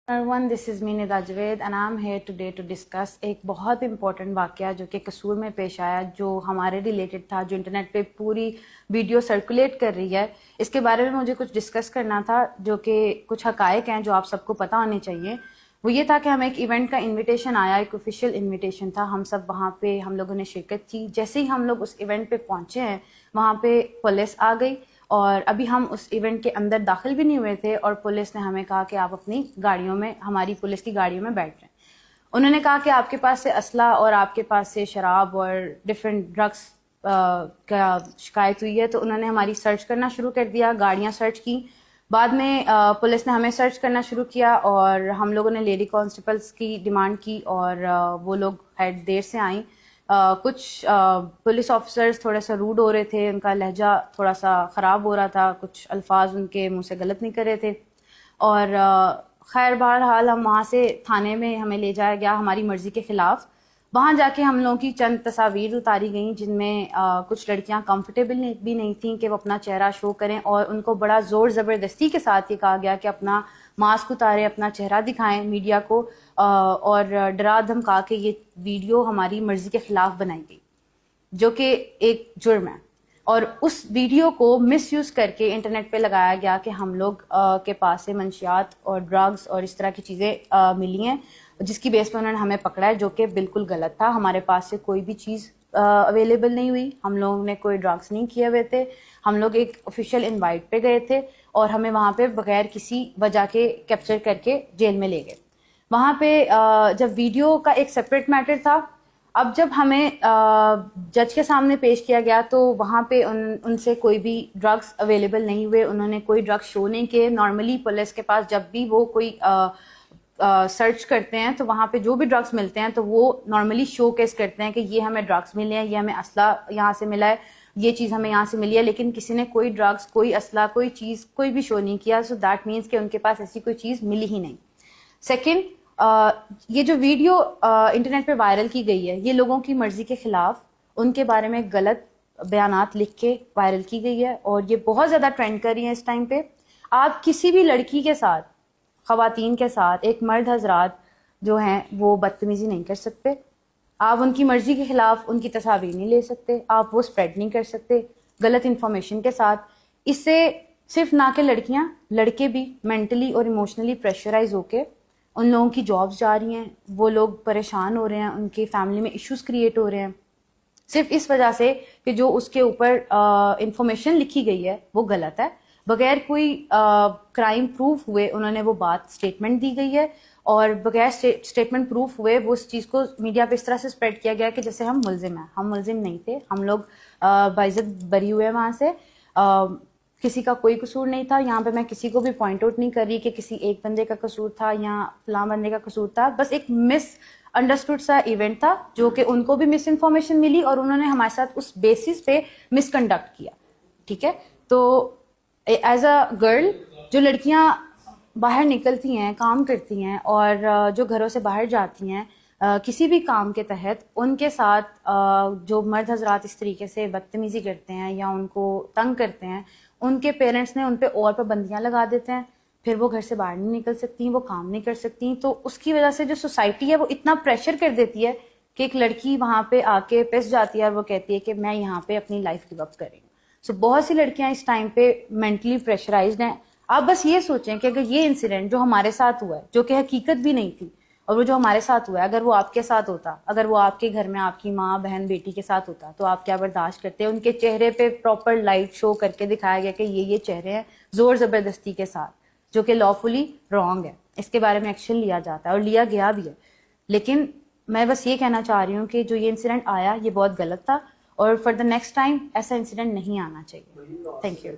Everyone, this is me Nida Javed and I'm here today to discuss ایک بہت important واقعہ جو کہ قصور میں پیش آیا، جو ہمارے ریلیٹڈ تھا، جو انٹرنیٹ پہ پوری ویڈیو سرکولیٹ کر رہی ہے. اس کے بارے میں مجھے کچھ ڈسکس کرنا تھا، جو کہ کچھ حقائق ہیں جو آپ سب کو پتہ ہونے چاہیے. وہ یہ تھا کہ ہمیں ایک ایونٹ کا انویٹیشن آیا، ایک آفیشیل انویٹیشن تھا. ہم سب وہاں پہ ہم لوگوں نے شرکت کی. جیسے ہی ہم لوگ اس ایونٹ پہ پہنچے ہیں، وہاں پہ پولیس آ گئی اور ابھی ہم اس ایونٹ کے اندر داخل بھی نہیں ہوئے تھے اور پولیس نے ہمیں کہا کہ آپ اپنی گاڑیوں میں، ہماری پولیس کی گاڑیوں میں بیٹھ جائیں. انہوں نے کہا کہ آپ کے پاس سے اسلحہ اور آپ کے پاس سے شراب اور ڈفرینٹ ڈرگس کا شکایت ہوئی ہے. تو انہوں نے ہماری سرچ کرنا شروع کر دیا، گاڑیاں سرچ کی. بعد میں پولیس نے ہمیں سرچ کرنا شروع کیا اور ہم لوگوں نے لیڈی کانسٹیبلس کی ڈیمانڈ کی اور وہ لوگ ہیڈ دیر سے آئیں. کچھ پولیس آفیسرز تھوڑا سا روڈ ہو رہے تھے، ان کا لہجہ تھوڑا سا خراب ہو رہا تھا، کچھ الفاظ ان کے منہ سے غلط نہیں کر رہے تھے. اور خیر بہرحال ہم وہاں سے تھانے میں ہمیں لے جایا گیا ہماری مرضی کے خلاف. وہاں جا کے ہم لوگوں کی چند تصاویر اتاری گئیں جن میں کچھ لڑکیاں کمفرٹیبل بھی نہیں تھیں کہ وہ اپنا چہرہ شو کریں، اور ان کو بڑا زور زبردستی کے ساتھ یہ کہا گیا کہ اپنا ماسک اتاریں، اپنا چہرہ دکھائیں میڈیا کو، اور ڈرا دھمکا کے یہ ویڈیو ہماری مرضی کے خلاف بنائی گئی، جو کہ ایک جرم ہے. اور اس ویڈیو کو مس یوز کر کے انٹرنیٹ پہ لگایا گیا کہ ہم لوگ کے پاس سے منشیات اور ڈرگز اور اس طرح کی چیزیں ملی ہیں، جس کی بیس پہ انہوں نے ہمیں پکڑا ہے، جو کہ بالکل غلط تھا. ہمارے پاس سے کوئی بھی چیز اویلیبل نہیں ہوئی، ہم لوگوں نے کوئی ڈرگس نہیں کیے ہوئے تھے. ہم لوگ ایک آفیشیل انوائٹ پہ گئے تھے اور ہمیں وہاں پہ بغیر کسی وجہ کے کیپچر کر کے جیل میں لے گئے. وہاں پہ جب ویڈیو کا ایک سیپریٹ میٹر تھا، اب جب ہمیں جج کے سامنے پیش کیا گیا تو وہاں پہ ان سے کوئی بھی ڈرگس اویلیبل نہیں ہوئے، انہوں نے کوئی ڈرگس شو نہیں کیے. نارملی پولیس کے پاس جب بھی وہ کوئی سرچ کرتے ہیں تو وہاں پہ جو بھی ڈرگس ملتے ہیں تو وہ نارملی شو کیس کرتے ہیں کہ یہ ہمیں ڈرگس ملے ہیں، یہ ہمیں اسلحہ یہاں سے ملا ہے، یہ چیز ہمیں یہاں سے ملی ہے. لیکن کسی نے کوئی ڈرگس، کوئی اسلحہ، کوئی چیز کوئی بھی شو نہیں کیا. سو دیٹ مینس کہ ان کے پاس ایسی کوئی چیز ملی ہی نہیں. سیکنڈ، یہ جو ویڈیو انٹرنیٹ پہ وائرل کی گئی ہے، یہ لوگوں کی مرضی کے خلاف ان کے بارے میں غلط بیانات لکھ کے وائرل کی گئی ہے اور یہ بہت زیادہ ٹرینڈ کر رہی ہے اس ٹائم پہ. آپ کسی بھی لڑکی کے ساتھ، خواتین کے ساتھ، ایک مرد حضرات جو ہیں وہ بدتمیزی نہیں کر سکتے. آپ ان کی مرضی کے خلاف ان کی تصاویر نہیں لے سکتے، آپ وہ سپریڈ نہیں کر سکتے غلط انفارمیشن کے ساتھ. اس سے صرف نہ کہ لڑکیاں، لڑکے بھی مینٹلی اور ایموشنلی پریشرائز ہو کے ان لوگوں کی جابس جا رہی ہیں، وہ لوگ پریشان ہو رہے ہیں، ان کی فیملی میں ایشوز کریٹ ہو رہے ہیں، صرف اس وجہ سے کہ جو اس کے اوپر انفارمیشن لکھی گئی ہے وہ غلط ہے. بغیر کوئی کرائم پروف ہوئے انہوں نے وہ بات اسٹیٹمنٹ دی گئی ہے، اور بغیر اسٹیٹمنٹ پروف ہوئے وہ اس چیز کو میڈیا پہ اس طرح سے اسپریڈ کیا گیا کہ جیسے ہم ملزم ہیں. ہم ملزم نہیں تھے، ہم لوگ باعزت بری ہوئے وہاں سے. کسی کا کوئی قصور نہیں تھا. یہاں پہ میں کسی کو بھی پوائنٹ آؤٹ نہیں کر رہی کہ کسی ایک بندے کا قصور تھا یا فلاں بندے کا قصور تھا. بس ایک مس انڈرسٹوڈ سا ایونٹ تھا جو کہ ان کو بھی مس انفارمیشن ملی اور انہوں نے ہمارے ساتھ اس بیسس پہ مس کنڈکٹ کیا. ٹھیک ہے، تو ایز اے گرل، جو لڑکیاں باہر نکلتی ہیں، کام کرتی ہیں اور جو گھروں سے باہر جاتی ہیں کسی بھی کام کے تحت، ان کے ساتھ جو مرد حضرات اس طریقے سے بدتمیزی کرتے ہیں یا ان کو تنگ کرتے ہیں، ان کے پیرنٹس نے ان پہ اور پابندیاں لگا دیتے ہیں. پھر وہ گھر سے باہر نہیں نکل سکتی، وہ کام نہیں کر سکتی. تو اس کی وجہ سے جو سوسائٹی ہے وہ اتنا پریشر کر دیتی ہے کہ ایک لڑکی وہاں پہ آ کے پس جاتی ہے اور وہ کہتی ہے کہ میں یہاں پہ اپنی لائف گیو اپ کر رہی ہوں. سو بہت سی لڑکیاں اس ٹائم پہ مینٹلی پریشرائزڈ ہیں. آپ بس یہ سوچیں کہ اگر یہ انسیڈنٹ جو ہمارے ساتھ ہوا ہے، جو کہ حقیقت بھی نہیں تھی، اور وہ جو ہمارے ساتھ ہوا ہے، اگر وہ آپ کے ساتھ ہوتا، اگر وہ آپ کے گھر میں آپ کی ماں، بہن، بیٹی کے ساتھ ہوتا، تو آپ کیا برداشت کرتے؟ ان کے چہرے پہ پراپر لائٹ شو کر کے دکھایا گیا کہ یہ چہرے ہیں، زور زبردستی کے ساتھ، جو کہ لافلی رانگ ہے. اس کے بارے میں ایکشن لیا جاتا ہے اور لیا گیا بھی ہے. لیکن میں بس یہ کہنا چاہ رہی ہوں کہ جو یہ انسیڈنٹ آیا یہ بہت غلط تھا اور فار دا نیکسٹ ٹائم ایسا انسیڈنٹ نہیں آنا چاہیے. Thank you.